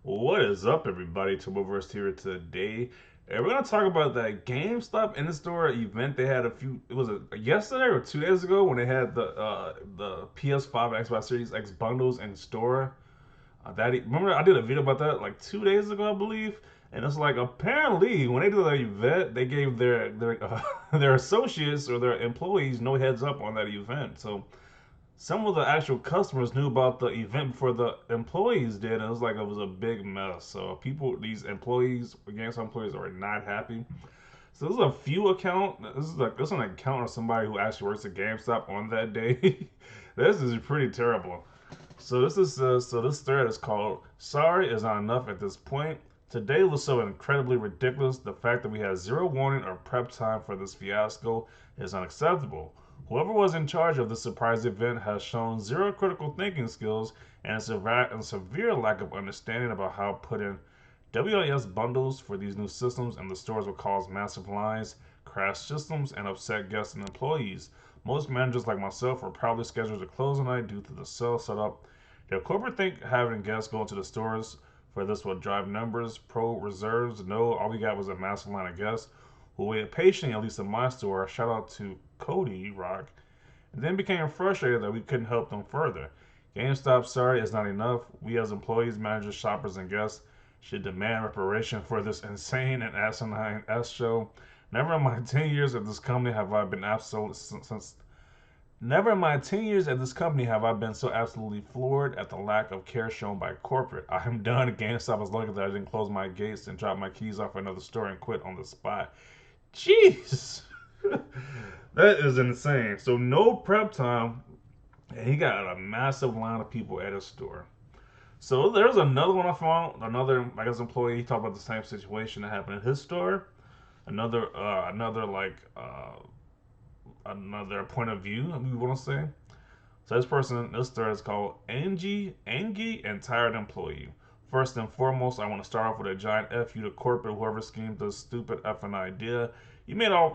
What is up, everybody? Turboverse here today, and we're gonna talk about that GameStop in-store event they had a few. It was yesterday or 2 days ago when they had the PS5 Xbox Series X bundles in store. Remember I did a video about that like 2 days ago, I believe. And it's like apparently when they do that event, they gave their their associates or their employees no heads up on that event. So some of the actual customers knew about the event before the employees did, and it was like it was a big mess. So these employees, GameStop employees, are not happy. So this is a few account. This is an account of somebody who actually works at GameStop on that day. This is pretty terrible. So this thread is called "Sorry is not enough at this point." Today was so incredibly ridiculous. The fact that we had zero warning or prep time for this fiasco is unacceptable. Whoever was in charge of this surprise event has shown zero critical thinking skills and a severe lack of understanding about how putting WIS bundles for these new systems in the stores will cause massive lines, crash systems, and upset guests and employees. Most managers like myself are probably scheduled to close tonight due to the sale setup. Their corporate think having guests go into the stores for this will drive numbers, pro reserves. No, all we got was a massive line of guests who waited patiently, at least in my store. Shout out to Cody Rock, and then became frustrated that we couldn't help them further. GameStop sorry is not enough. We as employees, managers, shoppers, and guests should demand reparation for this insane and asinine S show. Never in my 10 years at this company have I been absolute since Never in my 10 years at this company have I been so absolutely floored at the lack of care shown by corporate. I am done. GameStop is lucky that I didn't close my gates and drop my keys off at another store and quit on the spot. Jeez. That is insane. So no prep time, and he got a massive line of people at his store. So there's another one I found. Another, I guess, employee talked about the same situation that happened in his store. Another point of view. We want to say. So this thread is called Angie, and Tired Employee. First and foremost, I want to start off with a giant F you to corporate, whoever schemed this stupid effing idea. You made all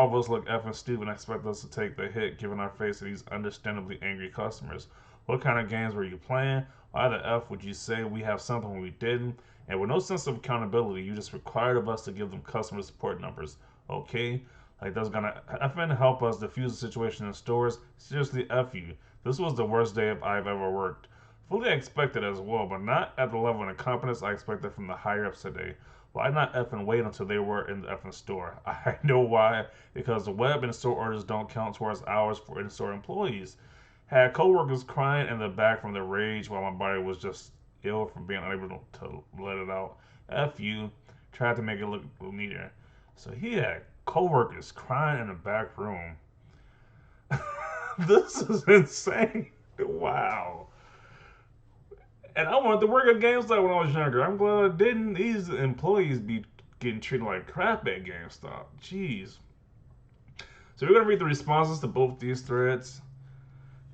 of us look effing stupid and expect us to take the hit given our face to these understandably angry customers. What kind of games were you playing? Why the F would you say we have something when we didn't? And with no sense of accountability, you just required of us to give them customer support numbers. Okay? Like that's gonna effing help us diffuse the situation in stores. Seriously, F you. This was the worst day I've ever worked. Fully expected as well, but not at the level of incompetence I expected from the higher ups today. Why not effing wait until they were in the effing store? I know why. Because the web and store orders don't count towards hours for in-store employees. Had coworkers crying in the back from their rage while my body was just ill from being unable to let it out. F you. Tried to make it look neater. So he had coworkers crying in the back room. This is insane. Wow. And I wanted to work at GameStop when I was younger. I'm glad I didn't. These employees be getting treated like crap at GameStop. Jeez. So we're gonna read the responses to both these threads.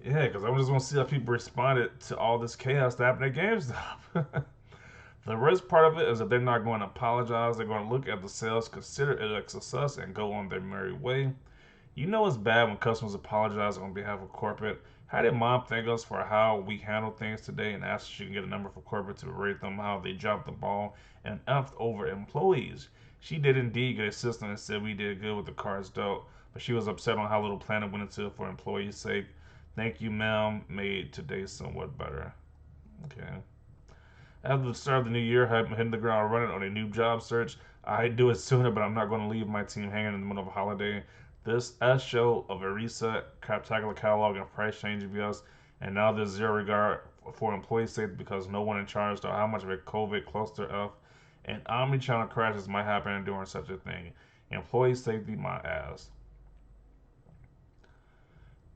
Yeah, because I just want to see how people responded to all this chaos that happened at GameStop. The worst part of it is that they're not going to apologize. They're going to look at the sales, consider it a success, and go on their merry way. You know it's bad when customers apologize on behalf of corporate. How did mom thank us for how we handled things today and asked if she can get a number for corporate to rate them how they dropped the ball and effed over employees? She did indeed get assistance and said we did good with the cards dealt, but she was upset on how little planning went into it for employees' sake. Thank you, ma'am. Made today somewhat better. Okay. After the start of the new year, I'm hitting the ground running on a new job search. I'd do it sooner, but I'm not going to leave my team hanging in the middle of a holiday. This S show of a reset, craptacular catalog, and price change BS, and now there's zero regard for employee safety because no one in charge know how much of a COVID cluster F and omni-channel crashes might happen during such a thing. Employee safety, my ass.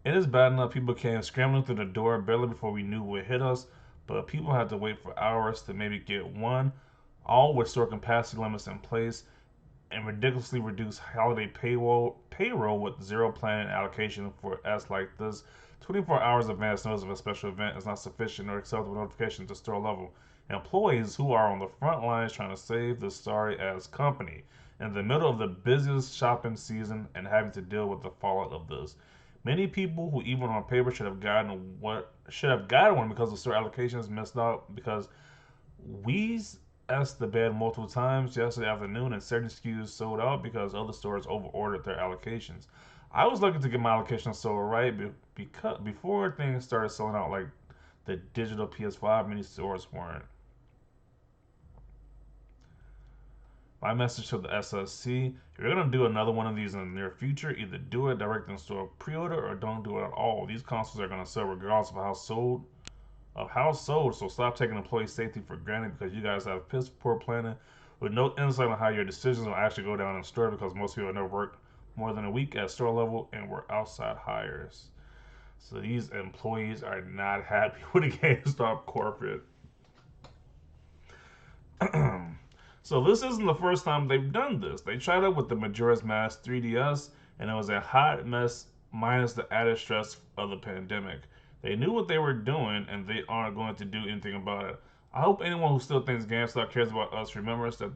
It is bad enough people came scrambling through the door barely before we knew what hit us, but people had to wait for hours to maybe get one, all with store capacity limits in place, and ridiculously reduced holiday payroll with zero planning and allocation for S like this. 24 hours advance notice of a special event is not sufficient or acceptable notification to store level. Employees who are on the front lines trying to save the sorry ass company in the middle of the busiest shopping season and having to deal with the fallout of this. Many people who even on paper should have gotten one because the store allocations missed out because We asked the bed multiple times yesterday afternoon, and certain SKUs sold out because other stores overordered their allocations. I was looking to get my allocation sold right because before things started selling out, like the digital PS5, many stores weren't. My message to the SSC: if you're gonna do another one of these in the near future, either do it direct in store pre-order or don't do it at all. These consoles are gonna sell regardless of how sold. So stop taking employee safety for granted because you guys have piss poor planning with no insight on how your decisions will actually go down in store because most people have never worked more than a week at store level and were outside hires. So these employees are not happy with the GameStop corporate. So this isn't the first time they've done this. They tried it with the Majora's Mask 3DS, and it was a hot mess minus the added stress of the pandemic. They knew what they were doing, and they aren't going to do anything about it. I hope anyone who still thinks GameStop cares about us remembers that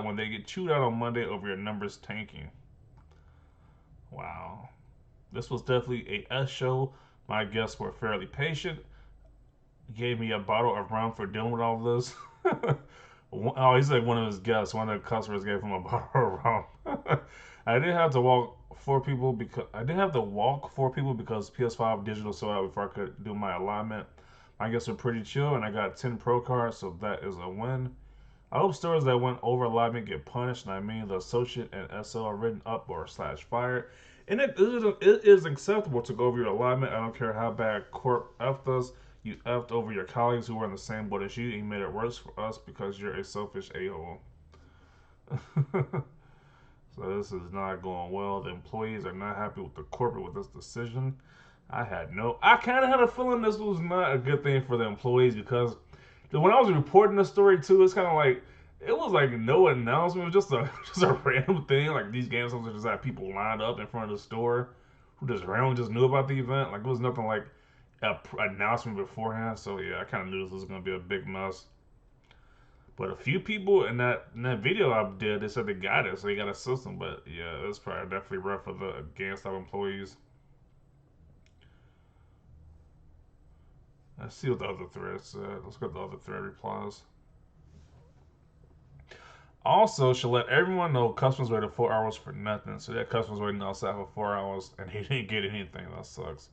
when they get chewed out on Monday over your numbers tanking. Wow, this was definitely a S show. My guests were fairly patient. Gave me a bottle of rum for dealing with all this. Oh, he's like one of his guests. One of the customers gave him a bottle of rum. I did have to walk four people because PS5 digital sold out before I could do my alignment. My guests were pretty chill, and I got 10 pro cards, so that is a win. I hope stores that went over alignment get punished, and I mean the associate and SO are written up or slash fired. And it is acceptable to go over your alignment. I don't care how bad Corp F does. You effed over your colleagues who were in the same boat as you, and you made it worse for us because you're a selfish a-hole. So this is not going well. The employees are not happy with the corporate with this decision. I kind of had a feeling this was not a good thing for the employees because when I was reporting the story too, it's kind of like it was like no announcement. It was just a just a random thing. Like these games just had people lined up in front of the store who just randomly just knew about the event. Like it was nothing like a announcement beforehand. So yeah, I kind of knew this was gonna be a big mess. But a few people in that video I did, they said they got it, so they got a system. But yeah, it's probably definitely rough for the GameStop employees. Let's see what the other thread said. Let's get the other thread replies. Also, should let everyone know customers waited 4 hours for nothing. So that customers waiting outside for 4 hours and he didn't get anything. That sucks.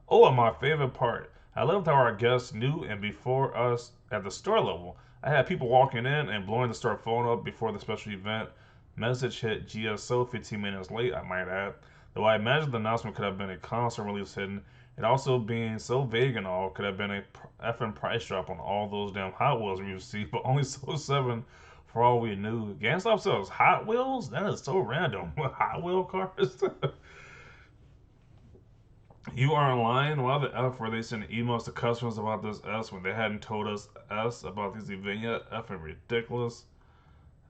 Oh, and my favorite part. I loved how our guests knew and before us at the store level. I had people walking in and blowing the store phone up before the special event. Message hit GSO 15 minutes late, I might add. Though I imagine the announcement could have been a console release hidden. It also being so vague and all could have been a effing price drop on all those damn Hot Wheels we received, but only sold seven for all we knew. GameStop sells Hot Wheels? That is so random. Hot Wheel cars? You are in line. Why the F were they sending emails to customers about this S when they hadn't told us S about this event yet? Effing ridiculous.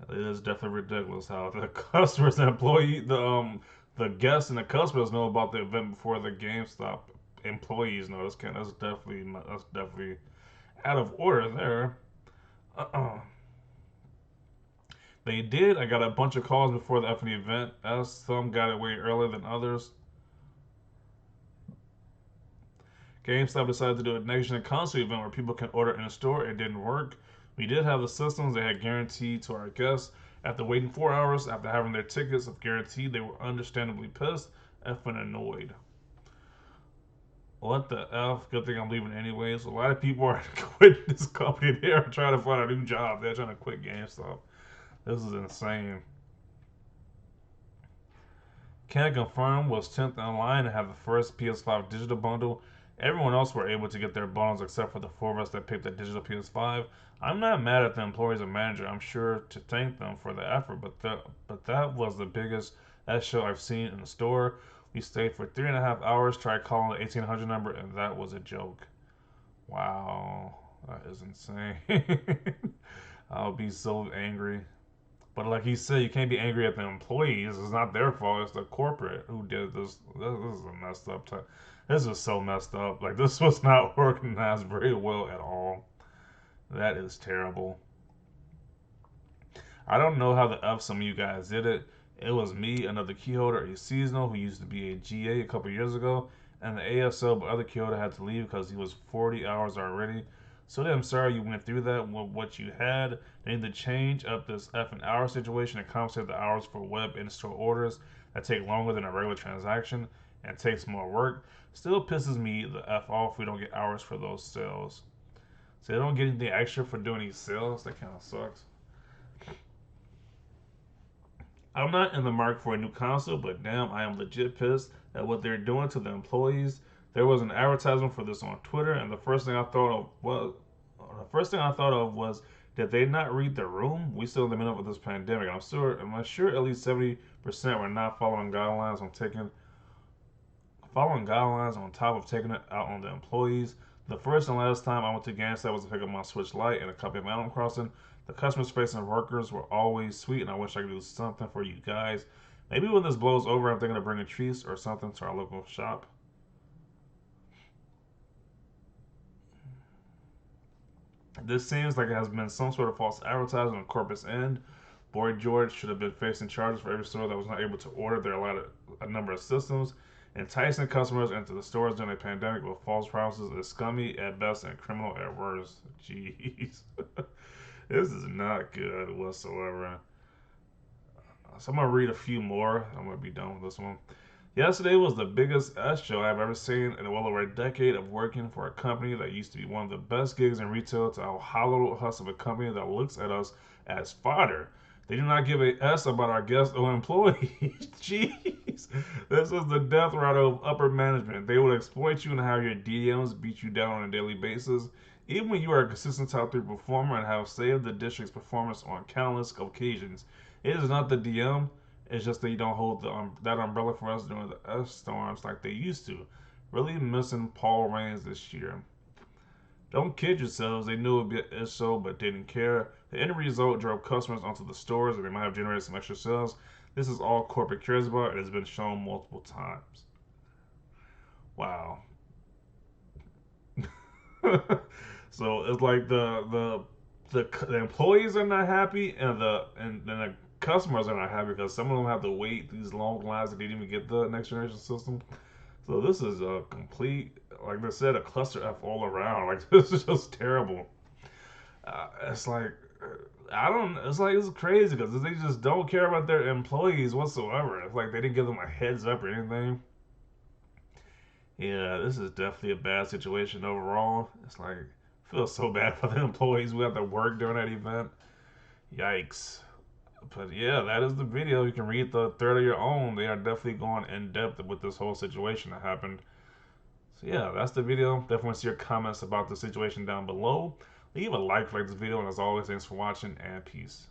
It is definitely ridiculous how the customers and the guests and the customers know about the event before the GameStop employees know. That's definitely out of order there. Uh-uh. They did. I got a bunch of calls before the effing event. As some got it way earlier than others. GameStop decided to do a next gen console event where people can order in a store. It didn't work. We did have the systems they had guaranteed to our guests. After waiting 4 hours after having their tickets of guaranteed, they were understandably pissed, effing annoyed. What the F? Good thing I'm leaving anyways. A lot of people are quitting this company. They are trying to find a new job. They're trying to quit GameStop. This is insane. Can confirm was 10th in line and have the first PS5 digital bundle. Everyone else were able to get their bundles except for the four of us that picked the digital PS5. I'm not mad at the employees or manager. I'm sure to thank them for the effort, but that was the biggest S show I've seen in the store. We stayed for 3.5 hours, tried calling the 1800 number, and that was a joke. Wow, that is insane. I'll be so angry. But like he said, you can't be angry at the employees. It's not their fault. It's the corporate who did this. This is a messed up time. This is so messed up. Like this was not organized very well at all. That is terrible. I don't know how the F some of you guys did it. It was me, another key holder, a seasonal who used to be a GA a couple years ago, and the ASO, but other key holder had to leave because he was 40 hours already. So I'm sorry you went through that with what you had. They need to change up this effing hour situation and compensate the hours for web in-store orders that take longer than a regular transaction and takes more work. Still pisses me the F off we don't get hours for those sales. So they don't get anything extra for doing these sales. That kind of sucks. I'm not in the market for a new console, but damn, I am legit pissed at what they're doing to the employees. There was an advertisement for this on Twitter, and the first thing I thought of was, did they not read the room? We still in the middle of this pandemic. I'm sure at least 70% were not following guidelines on top of taking it out on the employees. The first and last time I went to Gamestop was to pick up my Switch Lite and a copy of Animal Crossing. The customer facing workers were always sweet, and I wish I could do something for you guys. Maybe when this blows over, I'm thinking of bringing treats or something to our local shop. This seems like it has been some sort of false advertising on corporate's end. Boy George should have been facing charges for every store that was not able to order their allotted a number of systems. Enticing customers into the stores during a pandemic with false promises is scummy at best and criminal at worst. Jeez. This is not good whatsoever. So I'm gonna read a few more. I'm gonna be done with this one. Yesterday was the biggest S show I've ever seen in well over a decade of working for a company that used to be one of the best gigs in retail to a hollow husk of a company that looks at us as fodder. They do not give a S about our guests or employees. Jeez. This is the death rattle of upper management. They will exploit you and have your DMs beat you down on a daily basis. Even when you are a consistent top 3 performer and have saved the district's performance on countless occasions, it is not the DM, it's just that you don't hold that umbrella for us during the S storms like they used to. Really missing Paul Reigns this year. Don't kid yourselves, they knew it would be an show but didn't care. The end result drove customers onto the stores and they might have generated some extra sales. This is all corporate cares about and has been shown multiple times. Wow. So it's like the employees are not happy and the customers are not happy because some of them have to wait these long lines that they didn't even get the next generation system. So this is a complete, like I said, a cluster F all around. Like this is just terrible. It's like I don't. It's like it's crazy because they just don't care about their employees whatsoever. It's like they didn't give them a heads up or anything. Yeah, this is definitely a bad situation overall. It's like I feel so bad for the employees who have to work during that event. Yikes. But yeah, that is the video. You can read the thread of your own. They are definitely going in depth with this whole situation that happened. So yeah, that's the video. Definitely see your comments about the situation down below. Leave a like for this video, and as always, thanks for watching and peace.